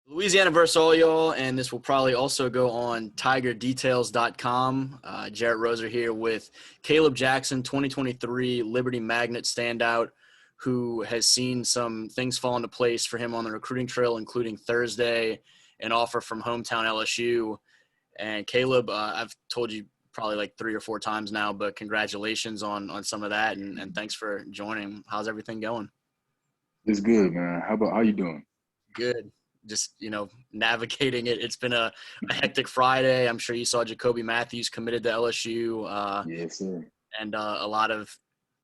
Louisiana versus all y'all, and this will probably also go on tigerdetails.com. Jarrett Roser here with Kaleb Jackson, 2023 Liberty Magnet standout, who has seen some things fall into place for him on the recruiting trail, including Thursday, an offer from hometown LSU. And Kaleb, I've told you probably like 3 or 4 times now, but congratulations on some of that, and thanks for joining. How's everything going? It's good, man. How you doing? Good. Just, navigating it. It's been a hectic Friday. I'm sure you saw Jacoby Matthews committed to LSU, Yes, sir. and a lot of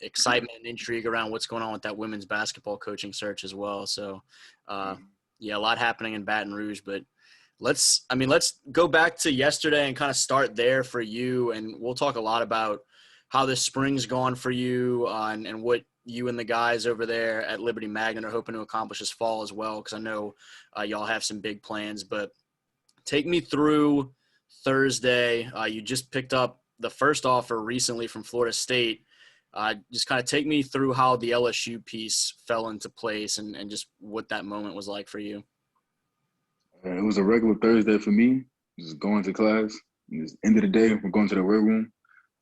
excitement and intrigue around what's going on with that women's basketball coaching search as well. So, yeah, a lot happening in Baton Rouge, but let's go back to yesterday and kind of start there for you. And we'll talk a lot about how this spring's gone for you, and what you and the guys over there at Liberty Magnet are hoping to accomplish this fall as well, because I know y'all have some big plans. But take me through Thursday. You just picked up the first offer recently from Florida State. Just kind of take me through how the LSU piece fell into place, and just what that moment was like for you. It was a regular Thursday for me. Just going to class. And it's end of the day, we're going to the weight room.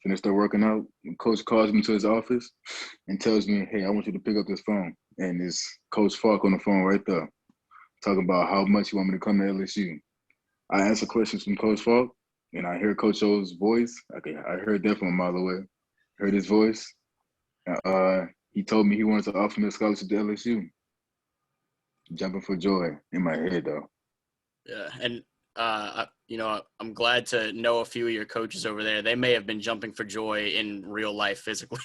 Finished up working out. And coach calls me to his office and tells me, "Hey, I want you to pick up this phone." And it's Coach Faulk on the phone right there, talking about how much you want me to come to LSU. I answer questions from Coach Faulk, and I hear Coach O's voice. Okay, I heard that from a mile away. Heard his voice. He told me he wanted to offer me a scholarship to LSU. Jumping for joy in my head, though. Yeah, and I'm glad to know a few of your coaches over there. They may have been jumping for joy in real life, physically.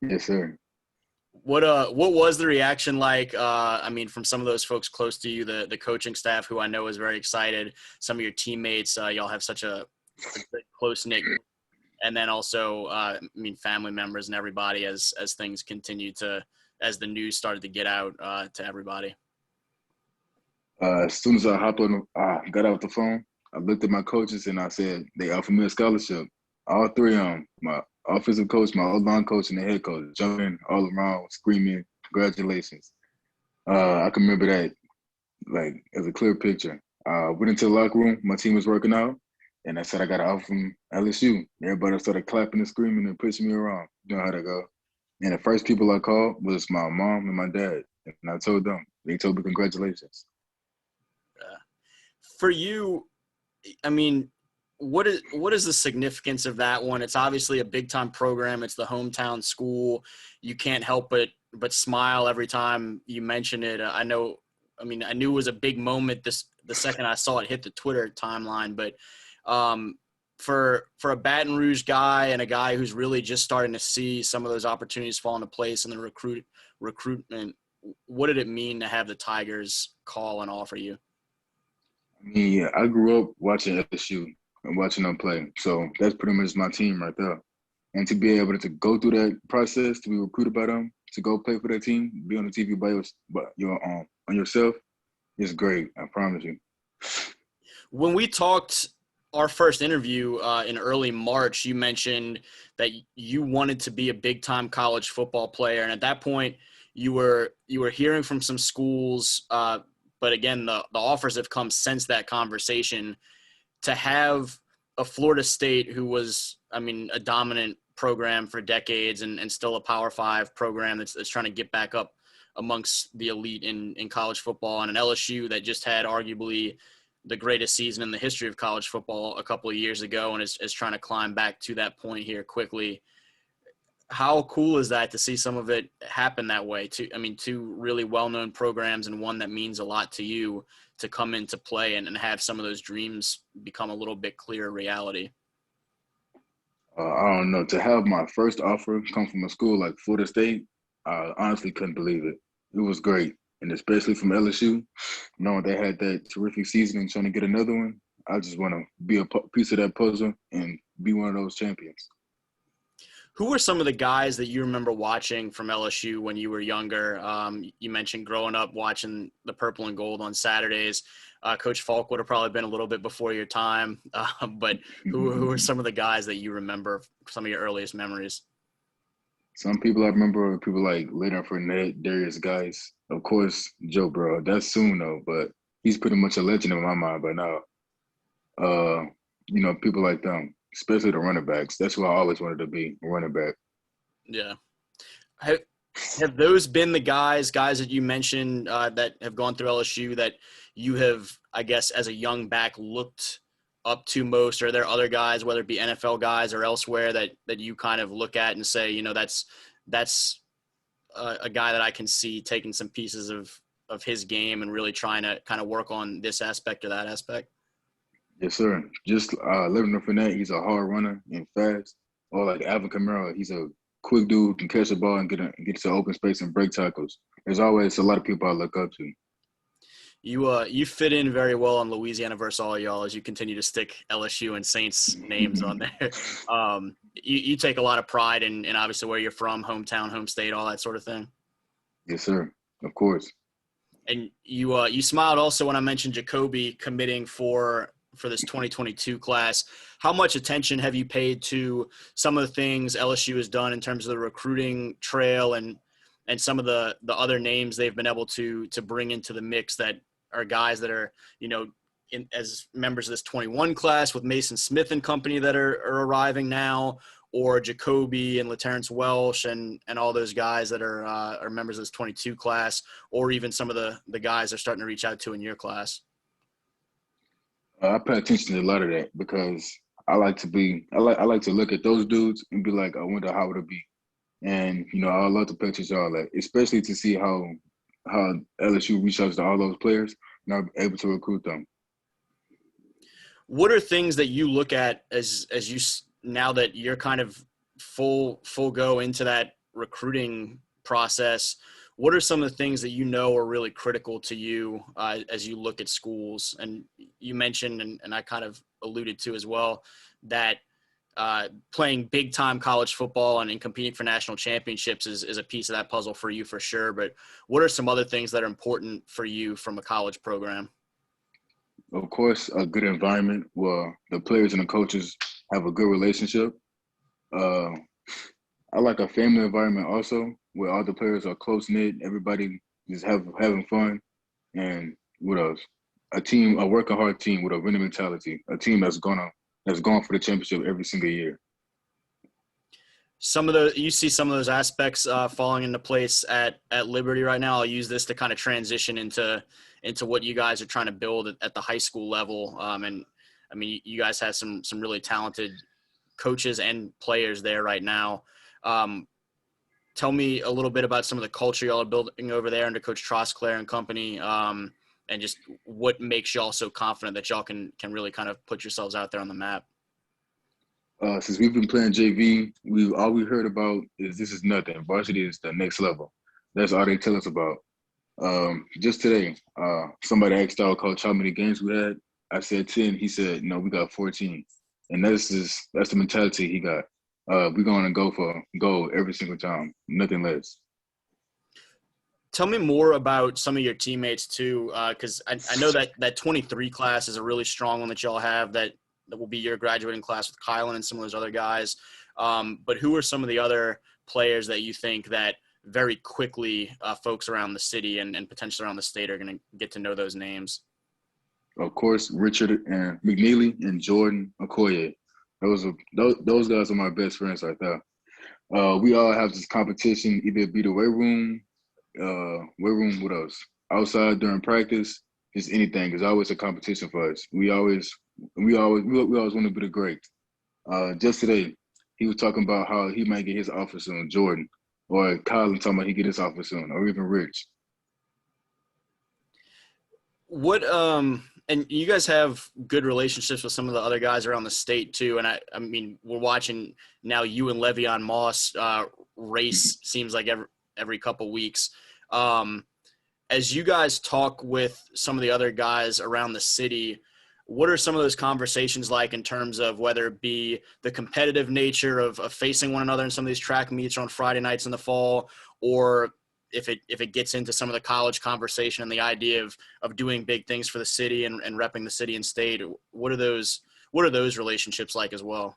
Yes, sir. What was the reaction like? From some of those folks close to you, the coaching staff, who I know is very excited. Some of your teammates, y'all have such a close knit, and then also, family members and everybody as things continue as the news started to get out to everybody. As soon as I got out the phone, I looked at my coaches and I said, they offered me a scholarship. All three of them, my offensive coach, my O-line coach, and the head coach, jumping all around, screaming, congratulations. I can remember that like as a clear picture. Went into the locker room, my team was working out, and I said I got an offer from LSU. Everybody started clapping and screaming and pushing me around. You know how that go. And the first people I called was my mom and my dad. And I told them, they told me congratulations. For you, what is the significance of that one? It's obviously a big time program. It's the hometown school. You can't help but smile every time you mention it. I knew it was a big moment the second I saw it hit the Twitter timeline. But for a Baton Rouge guy, and a guy who's really just starting to see some of those opportunities fall into place in the recruitment, what did it mean to have the Tigers call and offer you? Yeah, I grew up watching LSU and watching them play. So that's pretty much my team right there. And to be able to go through that process, to be recruited by them, to go play for that team, be on the TV on yourself, is great. I promise you. When we talked our first interview in early March, you mentioned that you wanted to be a big time college football player. And at that point, you were hearing from some schools, but again, the offers have come since that conversation. To have a Florida State, who was, a dominant program for decades, and still a Power 5 program that's trying to get back up amongst the elite in college football, and an LSU that just had arguably the greatest season in the history of college football a couple of years ago, and is trying to climb back to that point here quickly. How cool is that to see some of it happen that way? Two really well-known programs, and one that means a lot to you, to come into play and have some of those dreams become a little bit clearer reality. I don't know. To have my first offer come from a school like Florida State, I honestly couldn't believe it. It was great. And especially from LSU, knowing they had that terrific season and trying to get another one, I just want to be a piece of that puzzle and be one of those champions. Who were some of the guys that you remember watching from LSU when you were younger? You mentioned growing up watching the purple and gold on Saturdays. Coach Faulk would have probably been a little bit before your time, but who are some of the guys that you remember, some of your earliest memories? Some people I remember, people like Leonard Fournette, Darius Geis, of course, Joe Burrow. That's soon though, but he's pretty much a legend in my mind. But now, people like them, especially the running backs. That's who I always wanted to be, a running back. Yeah. Have those been the guys that you mentioned that have gone through LSU that you have, I guess, as a young back looked up to most? Or are there other guys, whether it be NFL guys or elsewhere, that you kind of look at and say, that's a guy that I can see taking some pieces of his game and really trying to kind of work on this aspect or that aspect? Yes, sir. Just Leonard Fournette, he's a hard runner and fast. Or like Alvin Kamara, he's a quick dude, can catch the ball and get to open space and break tackles. There's always a lot of people I look up to. You fit in very well on Louisiana versus all y'all as you continue to stick LSU and Saints names on there. You take a lot of pride in obviously where you're from, hometown, home state, all that sort of thing. Yes, sir. Of course. And you smiled also when I mentioned Jacoby committing for this 2022 class. How much attention have you paid to some of the things LSU has done in terms of the recruiting trail and some of the other names they've been able to bring into the mix that are guys that are, as members of this 21 class with Mason Smith and company that are arriving now, or Jacoby and LaTerrence Welsh and all those guys that are members of this 22 class, or even some of the guys they're starting to reach out to in your class? I pay attention to a lot of that because I like to look at those dudes and be like, I wonder how it'll be. And, I love to pay attention to all that, especially to see how LSU reaches out to all those players and are able to recruit them. What are things that you look at as you, now that you're kind of full go into that recruiting process? What are some of the things that are really critical to you as you look at schools? And you mentioned, and I kind of alluded to as well, that playing big-time college football and competing for national championships is a piece of that puzzle for you for sure. But what are some other things that are important for you from a college program? Of course, a good environment where the players and the coaches have a good relationship. I like a family environment also, where all the players are close-knit, everybody is having fun. And what else? A working hard team with a winning mentality, a team that's going for the championship every single year. You see some of those aspects falling into place at Liberty right now. I'll use this to kind of transition into what you guys are trying to build at the high school level. And I mean, you guys have some really talented coaches and players there right now. Tell me a little bit about some of the culture y'all are building over there under Coach Trosclair and company, and just what makes y'all so confident that y'all can really kind of put yourselves out there on the map. Since we've been playing JV, all we heard about is this is nothing. Varsity is the next level. That's all they tell us about. Just today, somebody asked our coach how many games we had. I said 10. He said, no, we got 14. And that's the mentality he got. We're going to go for gold every single time, nothing less. Tell me more about some of your teammates too, because I know that 23 class is a really strong one that y'all have that will be your graduating class with Kylan and some of those other guys. But who are some of the other players that you think that very quickly folks around the city and potentially around the state are going to get to know those names? Of course, Richard and McNeely and Jordan Okoye. Those guys are my best friends right there. We all have this competition, either be the weight room, what else? Outside during practice, just anything. There's always a competition for us. We always want to be the great. Just today, he was talking about how he might get his offer soon, Jordan, or Colin talking about he get his offer soon, or even Rich. What and you guys have good relationships with some of the other guys around the state too. And I mean, we're watching now you and Le'Veon Moss race seems like every couple weeks. As you guys talk with some of the other guys around the city, what are some of those conversations like in terms of whether it be the competitive nature of facing one another in some of these track meets on Friday nights in the fall, or if it gets into some of the college conversation and the idea of doing big things for the city and repping the city and state? What are those relationships like as well?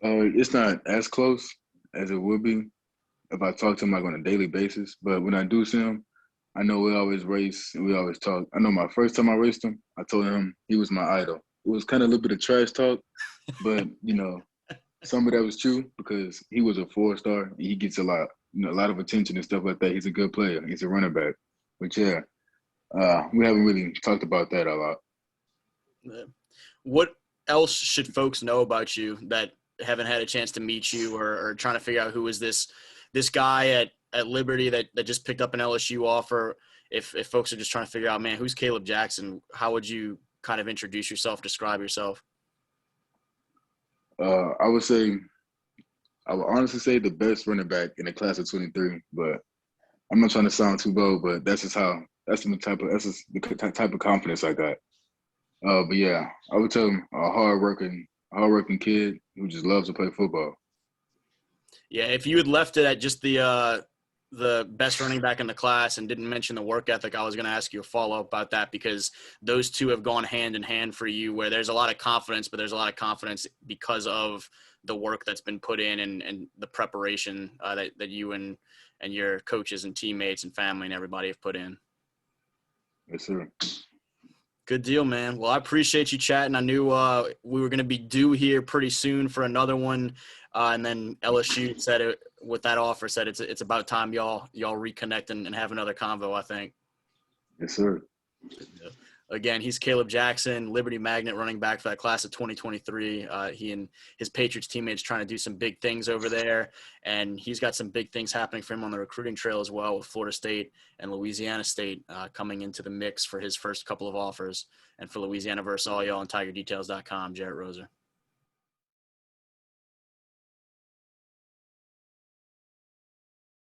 It's not as close as it would be if I talk to him like on a daily basis, but when I do see him, I know we always race and we always talk. I know my first time I raced him, I told him he was my idol. It was kind of a little bit of trash talk, but some of that was true because he was a 4-star and he gets a lot of attention and stuff like that. He's a good player. He's a running back. But yeah, we haven't really talked about that a lot. What else should folks know about you that haven't had a chance to meet you or trying to figure out who is this guy at Liberty that just picked up an LSU offer? If folks are just trying to figure out, man, who's Kaleb Jackson? How would you kind of introduce yourself, describe yourself? I would honestly say the best running back in the class of 23, but I'm not trying to sound too bold, but that's just the type of confidence I got. But yeah, I would tell him a hardworking kid who just loves to play football. Yeah, if you had left it at just the best running back in the class and didn't mention the work ethic, I was going to ask you a follow-up about that because those two have gone hand in hand for you where there's a lot of confidence, but there's a lot of confidence because of the work that's been put in and the preparation that you and your coaches and teammates and family and everybody have put in. Yes, sir. Good deal, man. Well, I appreciate you chatting. I knew we were going to be due here pretty soon for another one. And then LSU said it with that offer, said it's about time y'all reconnect and have another convo, I think. Yes, sir. Again, he's Kaleb Jackson, Liberty Magnet running back for that class of 2023. He and his Patriots teammates trying to do some big things over there, and he's got some big things happening for him on the recruiting trail as well with Florida State and Louisiana State coming into the mix for his first couple of offers. And for Louisiana versus all y'all on TigerDetails.com, Jarrett Roser.